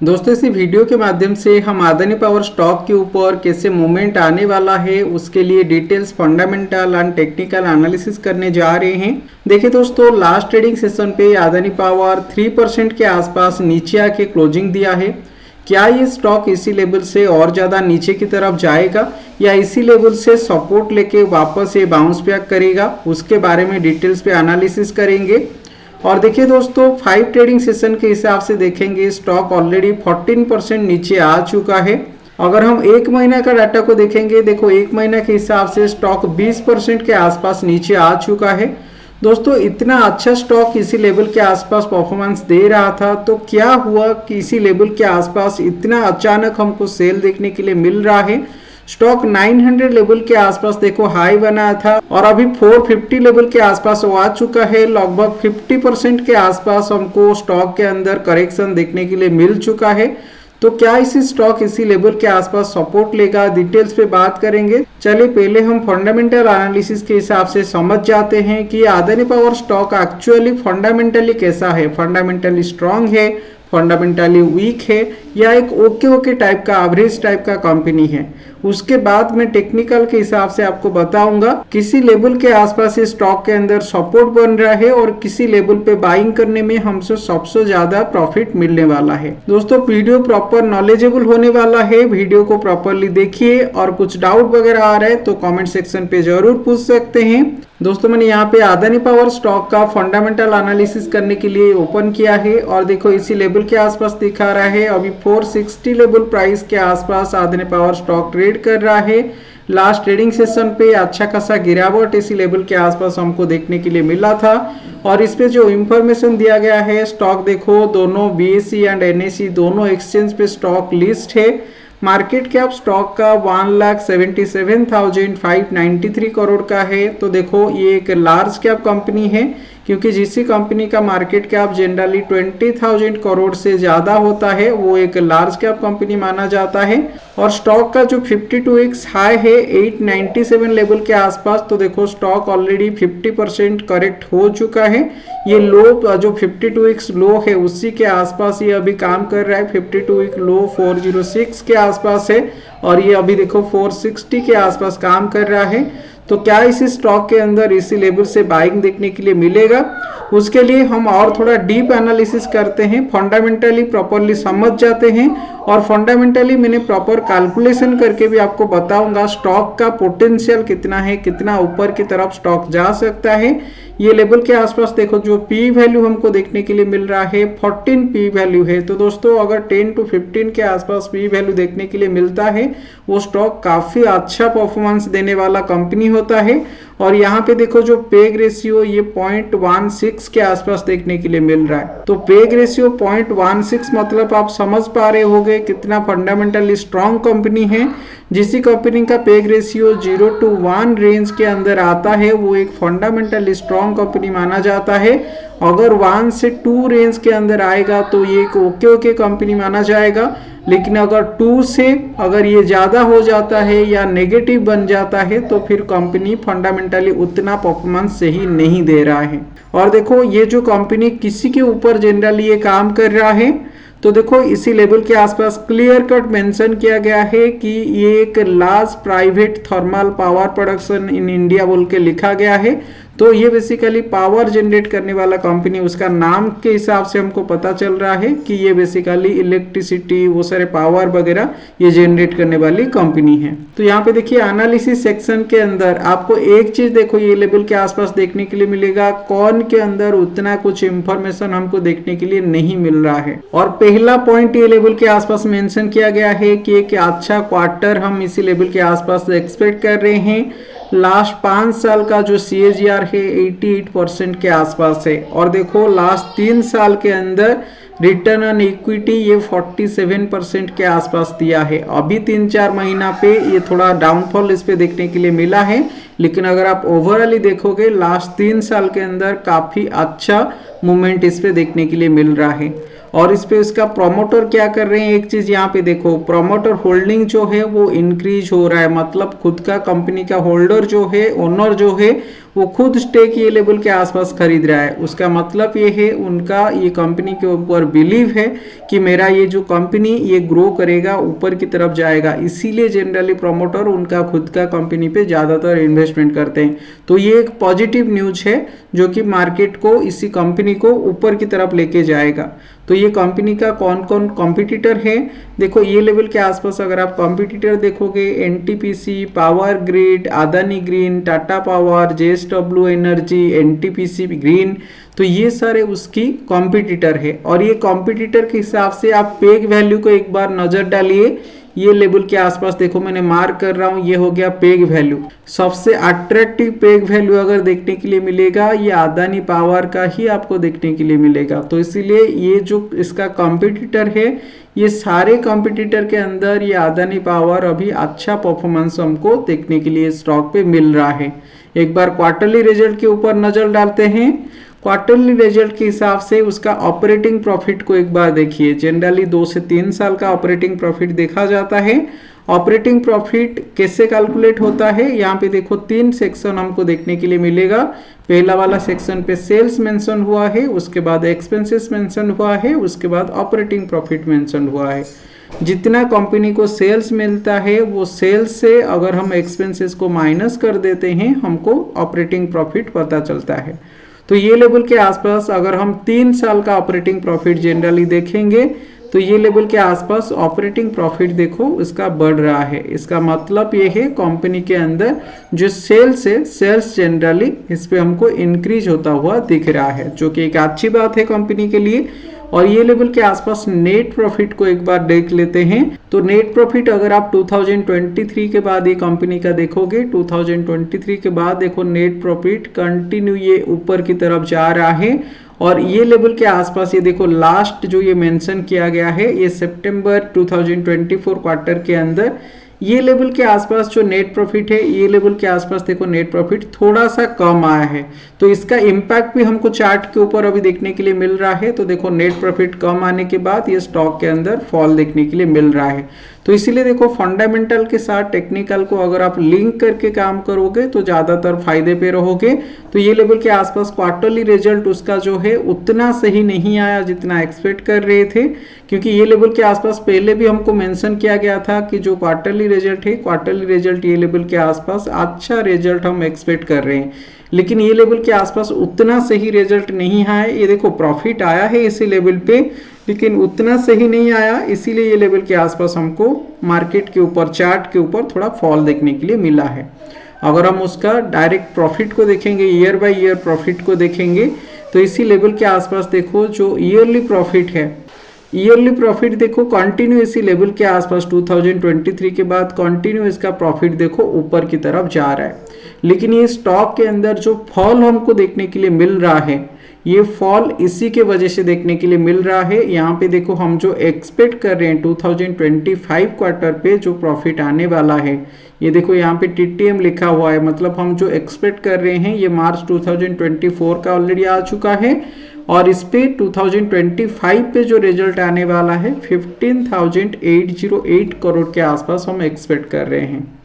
दोस्तों इसी वीडियो के माध्यम से हम अदानी पावर स्टॉक के ऊपर कैसे मूवमेंट आने वाला है उसके लिए details fundamental and technical analysis करने जा रहे हैं। देखिए दोस्तों, लास्ट ट्रेडिंग सेशन पे अदानी पावर 3% के आसपास नीचे आके क्लोजिंग दिया है। क्या ये स्टॉक इसी लेवल से और ज़्यादा नीचे की तरफ जाएगा या इसी लेवल से सपोर्ट लेके वापस ये बाउंस बैक करेगा, उसके बारे में डिटेल्स पे एनालिसिस करेंगे। और देखिए दोस्तों, 5 ट्रेडिंग सेशन के हिसाब से देखेंगे स्टॉक ऑलरेडी 14% नीचे आ चुका है। अगर हम एक महीना का डाटा को देखेंगे, देखो एक महीना के हिसाब से स्टॉक 20% के आसपास नीचे आ चुका है। दोस्तों इतना अच्छा स्टॉक इसी लेवल के आसपास परफॉर्मेंस दे रहा था, तो क्या हुआ कि इसी लेवल के आसपास इतना अचानक हमको सेल देखने के लिए मिल रहा है। स्टॉक 900 लेवल के आसपास देखो हाई बनाया था और अभी 450 लेवल के आसपास वो आ चुका है। लगभग 50% के आसपास हमको स्टॉक के अंदर करेक्शन देखने के लिए मिल चुका है। तो क्या इसी स्टॉक इसी लेवल के आसपास सपोर्ट लेगा, डिटेल्स पे बात करेंगे। चलिए पहले हम फंडामेंटल एनालिसिस के हिसाब से समझ जाते हैं कि Adani power stock actually fundamentally कैसा है। फंडामेंटली स्ट्रांग है, फंडामेंटली वीक है, या एक ओके टाइप का एवरेज टाइप का कंपनी है। उसके बाद मैं टेक्निकल के हिसाब से आपको बताऊंगा किसी लेवल के आसपास ये स्टॉक के अंदर सपोर्ट बन रहा है और किसी लेवल पे बाइंग करने में हमसे सबसे ज्यादा प्रॉफिट मिलने वाला है। दोस्तों वीडियो प्रॉपर नॉलेजेबल होने वाला है, वीडियो को प्रॉपरली देखिए और कुछ डाउट वगैरह आ रहा है तो कमेंट सेक्शन पे जरूर पूछ सकते हैं। दोस्तों मैंने यहाँ पे अदानी पावर स्टॉक का फंडामेंटल एनालिसिस करने के लिए ओपन किया है और देखो इसी लेवल के आसपास दिखा रहा है। अभी 460 लेवल प्राइस के आसपास अदानी पावर स्टॉक ट्रेड कर रहा है। लास्ट ट्रेडिंग सेशन पे अच्छा खासा गिरावट इसी लेवल के आसपास हमको देखने के लिए मिला था। और इस पे जो इंफॉर्मेशन दिया गया है, स्टॉक देखो दोनों BSE एंड NSE दोनों एक्सचेंज पे स्टॉक लिस्ट है। मार्केट कैप स्टॉक का 1,77,593 करोड़ का है। तो देखो ये एक लार्ज कैप कंपनी है, क्योंकि जिस कंपनी का मार्केट कैप जनरली 20,000 करोड़ से ज़्यादा होता है वो एक लार्ज कैप कंपनी माना जाता है। और स्टॉक का जो 52x हाई है 897 लेवल के आसपास, तो देखो स्टॉक ऑलरेडी 50% करेक्ट हो चुका है। ये लो जो 52x लो है उसी के आसपास ये अभी काम कर रहा है। 52x लो 406 के आसपास है और ये अभी देखो 460 के आसपास काम कर रहा है। तो क्या इसी स्टॉक के अंदर इसी लेवल से बाइंग देखने के लिए मिलेगा, उसके लिए हम और थोड़ा डीप एनालिसिस करते हैं, फंडामेंटली प्रॉपरली समझ जाते हैं और फंडामेंटली मैंने प्रॉपर कैलकुलेशन करके भी आपको बताऊंगा स्टॉक का पोटेंशियल कितना है, कितना ऊपर की तरफ स्टॉक जा सकता है। ये लेवल के आसपास देखो जो पी वैल्यू हमको देखने के लिए मिल रहा है 14 पी वैल्यू है। तो दोस्तों अगर 10 to 15 के आसपास पी वैल्यू देखने के लिए मिलता है वो स्टॉक काफी अच्छा परफॉर्मेंस देने वाला कंपनी होता है। और यहाँ पे देखो जो पेग रेशियो ये 0.16 के आसपास देखने के लिए मिल रहा है। तो पेग रेशियो 0.16 मतलब आप समझ पा रहे होंगे कितना फंडामेंटली स्ट्रॉन्ग कंपनी है। जिस कंपनी का पेग रेशियो 0 to 1 रेंज के अंदर आता है वो एक फंडामेंटली स्ट्रॉन्ग कंपनी माना जाता है। अगर 1 से 2 रेंज के अंदर आएगा तो ये एक ओके कंपनी माना जाएगा। लेकिन अगर 2 से अगर ये ज़्यादा हो जाता है या नेगेटिव बन जाता है तो फिर कंपनी फंडामेंटली उतना परफॉर्मेंस सही नहीं दे रहा है। और देखो ये जो कंपनी किसी के ऊपर जनरली ये काम कर रहा है, तो देखो इसी लेवल के आसपास क्लियर कट मेंशन किया गया है कि ये एक large private thermal power production in India बोल के लिखा गया है। तो ये बेसिकली पावर जनरेट करने वाला कंपनी, उसका नाम के हिसाब से हमको पता चल रहा है कि ये बेसिकली इलेक्ट्रिसिटी वो सारे पावर वगैरह ये जनरेट करने वाली कंपनी है। तो यहाँ पे देखिए एनालिसिस सेक्शन के अंदर आपको एक चीज देखो ये लेवल के आसपास देखने के लिए मिलेगा, कौन के अंदर उतना कुछ इंफॉर्मेशन हमको देखने के लिए नहीं मिल रहा है। और पहला पॉइंट ये लेवल के आसपास मेंशन किया गया है कि एक अच्छा क्वार्टर हम इसी लेवल के आसपास एक्सपेक्ट कर रहे हैं। लास्ट 5 साल का जो CAGR है 88% के आसपास है। और देखो लास्ट 3 साल के अंदर रिटर्न ऑन इक्विटी ये 47% के आसपास दिया है। अभी 3-4 महीना पे ये थोड़ा डाउनफॉल इस पे देखने के लिए मिला है, लेकिन अगर आप ओवरऑली देखोगे लास्ट 3 साल के अंदर काफी अच्छा मूवमेंट इस पे देखने के लिए मिल रहा है। और इस पे इसका प्रोमोटर क्या कर रहे हैं, एक चीज यहाँ पे देखो प्रोमोटर होल्डिंग जो है वो इंक्रीज हो रहा है। मतलब खुद का कंपनी का होल्डर जो है, ओनर जो है वो खुद स्टेक ये लेवल के आसपास खरीद रहा है। उसका मतलब ये है उनका ये कंपनी के ऊपर बिलीव है कि मेरा ये जो कंपनी ये ग्रो करेगा, ऊपर की तरफ जाएगा, इसीलिए जनरली प्रमोटर उनका खुद का कंपनी पे ज़्यादातर इन्वेस्टमेंट करते हैं। तो ये एक पॉजिटिव न्यूज है जो कि मार्केट को इसी कंपनी को ऊपर की तरफ लेके जाएगा। तो ये कंपनी का कौन कौन कॉम्पिटिटर है, देखो ये लेवल के आसपास अगर आप कॉम्पिटिटर देखोगे, NTPC, power grid, Adani green, Tata power, JSW energy, NTPC green, तो ये सारे उसकी कॉम्पिटिटर है। और ये कॉम्पिटिटर के हिसाब से आप पेग वैल्यू को एक बार नजर डालिए। ये लेवल के आसपास देखो मैंने मार्क कर रहा हूं, ये हो गया पेग वैल्यू। सबसे अट्रैक्टिव पेग वैल्यू अगर देखने के लिए मिलेगा ये अदानी पावर का ही आपको देखने के लिए मिलेगा। तो इसीलिए ये जो इसका कॉम्पिटिटर है, ये सारे कॉम्पिटिटर के अंदर ये अदानी पावर अभी अच्छा परफॉर्मेंस हमको देखने के लिए स्टॉक पे मिल रहा है। एक बार क्वार्टरली रिजल्ट के ऊपर नजर डालते हैं। क्वार्टरली रिजल्ट के हिसाब से उसका ऑपरेटिंग प्रॉफिट को एक बार देखिए। जनरली 2 से 3 साल का ऑपरेटिंग प्रॉफिट देखा जाता है। ऑपरेटिंग प्रॉफिट कैसे कैलकुलेट होता है, यहाँ पे देखो 3 सेक्शन हमको देखने के लिए मिलेगा। पहला वाला सेक्शन पे सेल्स मेंशन हुआ है, उसके बाद एक्सपेंसेस मेंशन हुआ है, उसके बाद ऑपरेटिंग प्रॉफिट मेंशन हुआ है। जितना कंपनी को सेल्स मिलता है वो सेल्स से अगर हम एक्सपेंसेस को माइनस कर देते हैं हमको ऑपरेटिंग प्रॉफिट पता चलता है। तो ये लेवल के आसपास अगर हम 3 साल का ऑपरेटिंग प्रॉफिट जनरली देखेंगे तो ये लेवल के आसपास ऑपरेटिंग प्रॉफिट देखो इसका बढ़ रहा है। इसका मतलब ये है कंपनी के अंदर जो सेल्स है, सेल्स जनरली इस पे हमको इंक्रीज होता हुआ दिख रहा है, जो कि एक अच्छी बात है कंपनी के लिए। और ये लेवल के आसपास नेट प्रॉफिट को एक बार देख लेते हैं। तो नेट प्रॉफिट अगर आप 2023 के बाद ये कंपनी का देखोगे, 2023 के बाद देखो नेट प्रॉफिट कंटिन्यू ये ऊपर की तरफ जा रहा है। और ये लेवल के आसपास ये देखो लास्ट जो ये मेंशन किया गया है ये सितंबर 2024 क्वार्टर के अंदर ये लेवल के आसपास जो नेट प्रॉफिट है, ये लेवल के आसपास देखो नेट प्रॉफिट थोड़ा सा कम आया है। तो इसका इम्पैक्ट भी हमको चार्ट के ऊपर अभी देखने के लिए मिल रहा है। तो देखो नेट प्रॉफिट कम आने के बाद ये स्टॉक के अंदर फॉल देखने के लिए मिल रहा है। तो इसीलिए देखो फंडामेंटल के साथ टेक्निकल को अगर आप लिंक करके काम करोगे तो ज़्यादातर फायदे पे रहोगे। तो ये लेवल के आसपास क्वार्टरली रिजल्ट उसका जो है उतना सही नहीं आया जितना एक्सपेक्ट कर रहे थे, क्योंकि ये लेवल के आसपास पहले भी हमको मेंशन किया गया था कि जो क्वार्टरली रिजल्ट है, क्वार्टरली रिजल्ट ये लेवल के आसपास अच्छा रिजल्ट हम एक्सपेक्ट कर रहे हैं, लेकिन ये लेवल के आसपास उतना सही रिजल्ट नहीं आया। ये देखो प्रॉफिट आया है इसी लेवल पे, लेकिन उतना सही नहीं आया, इसीलिए ये लेवल के आसपास हमको मार्केट के ऊपर चार्ट के ऊपर थोड़ा फॉल देखने के लिए मिला है। अगर हम उसका डायरेक्ट प्रॉफिट को देखेंगे, ईयर बाय ईयर प्रॉफिट को देखेंगे, तो इसी लेवल के आसपास देखो जो ईयरली प्रॉफिट है, ईयरली प्रॉफिट देखो कंटिन्यू इसी लेवल के आसपास 2023 के बाद कंटिन्यू इसका प्रॉफिट देखो ऊपर की तरफ जा रहा है। लेकिन ये स्टॉक के अंदर जो फॉल हमको देखने के लिए मिल रहा है, ये फॉल इसी के वजह से देखने के लिए मिल रहा है। यहाँ पे देखो हम जो एक्सपेक्ट कर रहे हैं 2025 क्वार्टर पे जो प्रॉफिट आने वाला है, ये देखो यहाँ पे TTM लिखा हुआ है, मतलब हम जो एक्सपेक्ट कर रहे हैं ये मार्च 2024 का ऑलरेडी आ चुका है। और इस पे 2025 पे जो रिजल्ट आने वाला है 15,808 करोड़ के आसपास हम एक्सपेक्ट कर रहे हैं।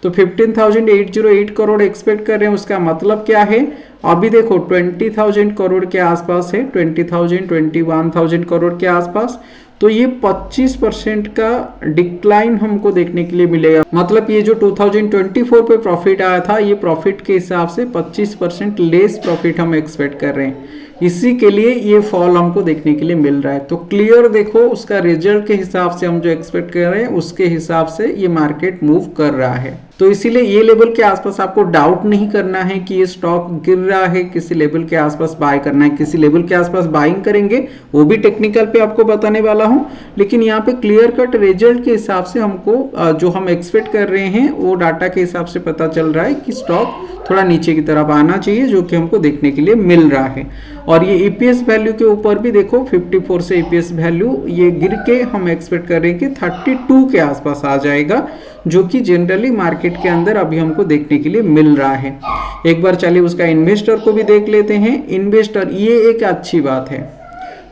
तो 15,808 करोड़ एक्सपेक्ट कर रहे हैं, उसका मतलब क्या है, अभी देखो 20,000 करोड़ के आसपास है, 20,000 21,000 करोड़ के आसपास। तो ये 25% का डिक्लाइन हमको देखने के लिए मिलेगा। मतलब ये जो 2024 पे प्रॉफिट आया था, ये प्रॉफिट के हिसाब से 25% लेस प्रॉफिट हम एक्सपेक्ट कर रहे हैं। इसी के लिए ये फॉल हमको देखने के लिए मिल रहा है। तो क्लियर देखो उसका रिजल्ट के हिसाब से हम जो एक्सपेक्ट कर रहे हैं उसके हिसाब से ये मार्केट मूव कर रहा है। तो इसीलिए ये लेवल के आसपास आपको डाउट नहीं करना है कि ये स्टॉक गिर रहा है, किसी लेवल के आसपास बाय करना है, किसी लेवल के आसपास बाइंग करेंगे, वो भी टेक्निकल पे आपको बताने वाला हूं। लेकिन यहाँ पे क्लियर कट रिजल्ट के हिसाब से हमको जो हम एक्सपेक्ट कर रहे हैं वो डाटा के हिसाब से पता चल रहा है कि स्टॉक थोड़ा नीचे की तरफ आना चाहिए, जो कि हमको देखने के लिए मिल रहा है। और ये EPS वैल्यू के ऊपर भी देखो 54 से EPS वैल्यू ये गिर के हम एक्सपेक्ट कर रहे हैं कि 32 के आसपास आ जाएगा, जो कि जनरली मार्केट के अंदर अभी हमको देखने के लिए मिल रहा है। एक बार चलिए उसका इन्वेस्टर को भी देख लेते हैं। इन्वेस्टर ये एक अच्छी बात है,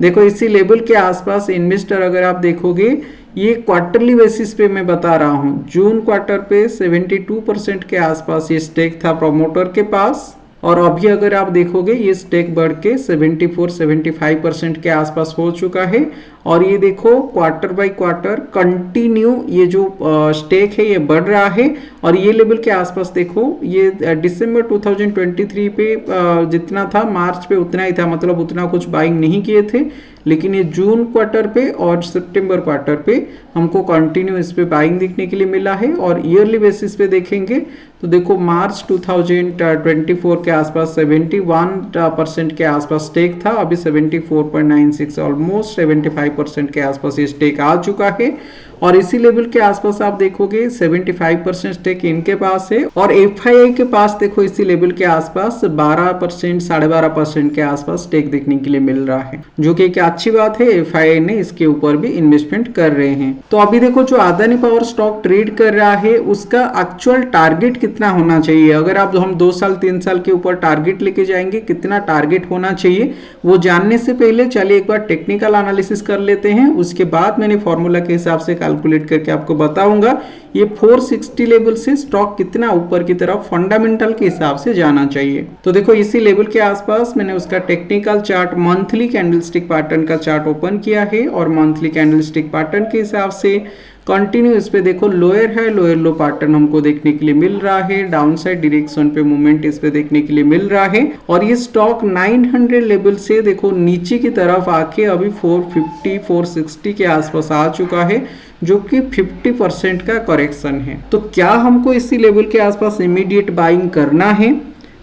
देखो इसी लेवल के आसपास इन्वेस्टर अगर आप देखोगे, ये क्वार्टरली बेसिस पे मैं बता रहा हूँ, जून क्वार्टर पे 72% के आसपास ये स्टेक था प्रमोटर के पास, और अभी अगर आप देखोगे ये स्टेक बढ़ के 74-75% के आसपास हो चुका है। और ये देखो क्वार्टर बाय क्वार्टर कंटिन्यू ये जो स्टेक है ये बढ़ रहा है। और ये लेवल के आसपास देखो ये दिसंबर 2023 पे जितना था मार्च पे उतना ही था, मतलब उतना कुछ बाइंग नहीं किए थे, लेकिन ये जून क्वार्टर पे और सितंबर क्वार्टर पे हमको कंटिन्यू इस पे बाइंग देखने के लिए मिला है। और ईयरली बेसिस पे देखेंगे तो देखो मार्च 2024 के आसपास 71% के आसपास स्टेक था, अभी 74.96 ऑलमोस्ट 75% के आसपास ये स्टेक आ चुका है। और इसी लेवल के आसपास आप देखोगे 75% स्टेक इनके पास है। और FII के पास देखो इसी लेवल के आसपास 12% 12.5% के आसपास स्टेक देखने के लिए मिल रहा है, जो कि एक अच्छी बात है। FII ने इसके ऊपर भी इन्वेस्टमेंट कर रहे हैं। तो अभी देखो जो अदानी पावर स्टॉक ट्रेड कर रहा है उसका एक्चुअल टारगेट कितना होना चाहिए, अगर आप हम 2 साल 3 साल के ऊपर टारगेट लेके जाएंगे कितना टारगेट होना चाहिए, वो जानने से पहले चलिए एक बार टेक्निकल एनालिसिस कर लेते हैं। उसके बाद मैंने फॉर्मूला के हिसाब से कैलकुलेट करके आपको बताऊंगा ये 460 लेवल से स्टॉक कितना ऊपर की तरफ फंडामेंटल के हिसाब से जाना चाहिए। तो देखो इसी लेवल के आसपास मैंने उसका technical chart monthly candlestick pattern का चार्ट ओपन किया है। और मंथली कैंडलस्टिक पैटर्न के हिसाब से कंटिन्यू इस पे देखो लोअर है, लोअर लो पैटर्न हमको देखने के लिए मिल रहा है, डाउन साइड डायरेक्शन पे मूवमेंट इस पे देखने के लिए मिल रहा है। और ये स्टॉक 900 लेवल से देखो नीचे की तरफ आके अभी 450 460 के आसपास आ चुका है, जो कि 50% का करेक्शन है। तो क्या हमको इसी लेवल के आसपास इमीडिएट बाइंग करना है?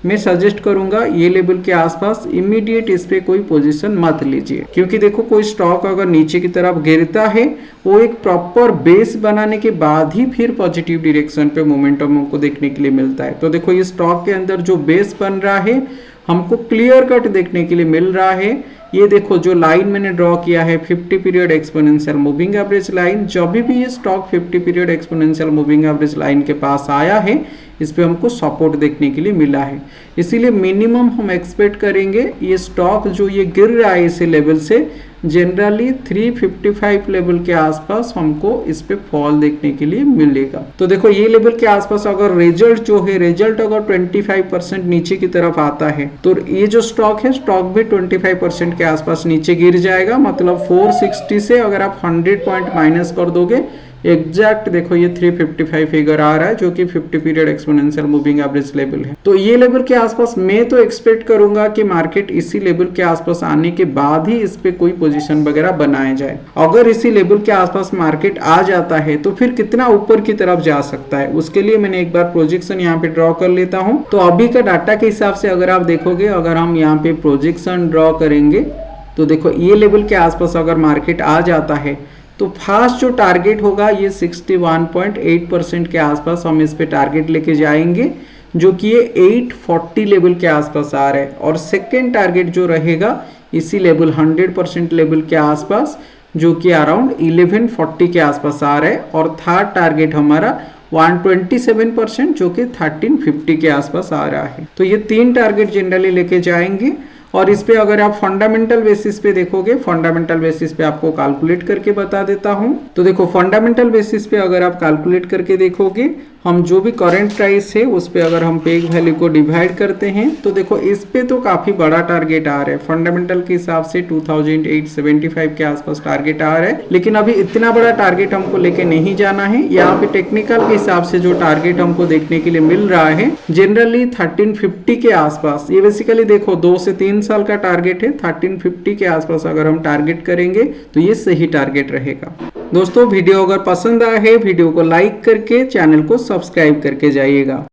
मैं सजेस्ट करूंगा ये लेवल के आसपास इमीडिएट इस पे कोई पोजीशन मत लीजिए, क्योंकि देखो कोई स्टॉक अगर नीचे की तरफ गिरता है वो एक प्रॉपर बेस बनाने के बाद ही फिर पॉजिटिव डायरेक्शन पे मोमेंटम हमको देखने के लिए मिलता है। तो देखो ये स्टॉक के अंदर जो बेस बन रहा है हमको क्लियर कट देखने के लिए मिल रहा है। ये देखो जो लाइन मैंने ड्रॉ किया है 50 period exponential moving average line, जब भी ये stock 50 period exponential moving average line के पास आया है इस पे हमको सपोर्ट देखने के लिए मिला है। इसीलिए मिनिमम हम एक्सपेक्ट करेंगे ये स्टॉक जो ये गिर रहा है इसी लेवल से जनरली 355 लेवल के आसपास हमको इस पे फॉल देखने के लिए मिलेगा। तो देखो ये लेवल के आसपास अगर रिजल्ट अगर 25% नीचे की तरफ आता है तो ये जो स्टॉक है स्टॉक भी 25% के आसपास नीचे गिर जाएगा। मतलब 460 से अगर आप 100 पॉइंट माइनस कर दोगे एग्जैक्ट देखो ये 355 फिगर आ रहा है, जो कि 50 period exponential moving average level है। तो ये लेवल के आसपास मैं तो एक्सपेक्ट करूंगा कि मार्केट इसी लेवल के आसपास आने के बाद ही इस पे कोई पोजीशन वगैरह बनाया जाए। अगर इसी लेवल के आसपास मार्केट आ जाता है तो फिर कितना ऊपर की तरफ जा सकता है, उसके लिए मैंने एक बार प्रोजेक्शन यहाँ पे ड्रॉ कर लेता हूँ। तो अभी का डाटा के हिसाब से अगर आप देखोगे, अगर हम यहाँ पे प्रोजेक्शन ड्रॉ करेंगे तो देखो ये लेवल के आसपास अगर मार्केट आ जाता है तो फास्ट जो टारगेट होगा ये 61.8% के आसपास हम इस पे टारगेट लेके जाएंगे, जो कि ये 840 लेवल के आसपास आ रहा है। और सेकेंड टारगेट जो रहेगा इसी लेवल 100% लेवल के आसपास, जो कि अराउंड 1140 के आसपास आ रहा है। और थर्ड टारगेट हमारा 127% जो कि 1350 के आसपास आ रहा है। तो ये 3 टारगेट जनरली लेके जाएंगे। और इस पे अगर आप फंडामेंटल बेसिस पे देखोगे, फंडामेंटल बेसिस पे आपको कैलकुलेट करके बता देता हूं। तो देखो फंडामेंटल बेसिस पे अगर आप कैलकुलेट करके देखोगे, हम जो भी करंट प्राइस है उस पे अगर हम पेग वैल्यू को डिवाइड करते हैं तो देखो इस पे तो काफी बड़ा टारगेट आ रहा है। फंडामेंटल के हिसाब से 2875 के आसपास टारगेट आ रहा है, लेकिन अभी इतना बड़ा टारगेट हमको लेके नहीं जाना है। यहाँ पे टेक्निकल के हिसाब से जो टारगेट हमको देखने के लिए मिल रहा है जनरली 1350 के आसपास। ये बेसिकली देखो 2 से 3 साल का टारगेट है। 1350 के आसपास अगर हम टारगेट करेंगे तो ये सही टारगेट रहेगा। दोस्तों वीडियो अगर पसंद आया है वीडियो को लाइक करके चैनल को सब्सक्राइब करके जाइएगा।